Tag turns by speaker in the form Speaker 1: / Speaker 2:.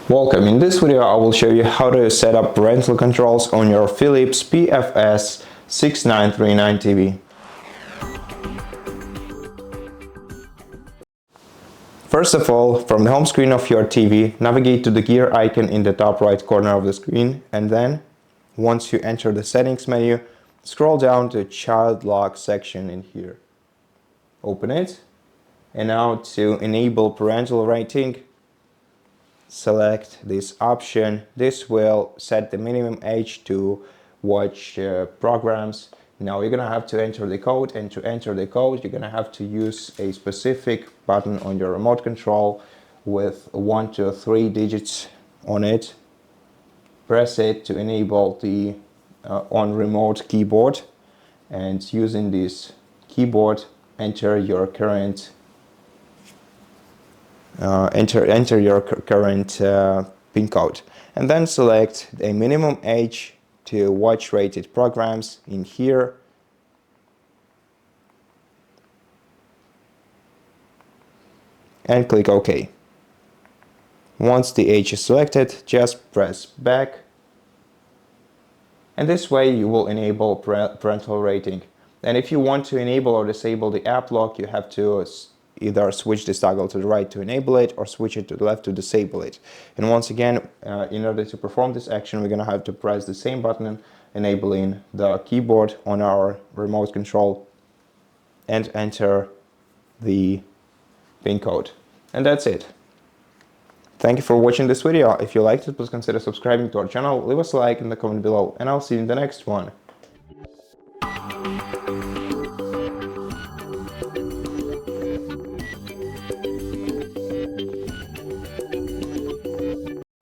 Speaker 1: Welcome. In this video I will show you how to set up parental controls on your Philips PFS6939 TV. First of all, from the home screen of your TV, navigate to the gear icon in the top right corner of the screen, and then once you enter the settings menu, scroll down to child lock section in here. Open it, and now to enable parental rating, select this option. This will set the minimum age to watch programs. Now you're gonna have to enter the code, and to enter the code you're gonna have to use a specific button on your remote control with 1 to 3 digits on it. Press it to enable the on remote keyboard, and using this keyboard enter your current PIN code, and then select a minimum age to watch rated programs in here, and click OK. Once the age is selected, just press back, and this way you will enable parental rating. And if you want to enable or disable the app lock, you have to either switch this toggle to the right to enable it, or switch it to the left to disable it. And once again, in order to perform this action, we're going to have to press the same button enabling the keyboard on our remote control and enter the PIN code. And that's it. Thank you for watching this video. If you liked it, please consider subscribing to our channel, leave us a like in the comment below, and I'll see you in the next one.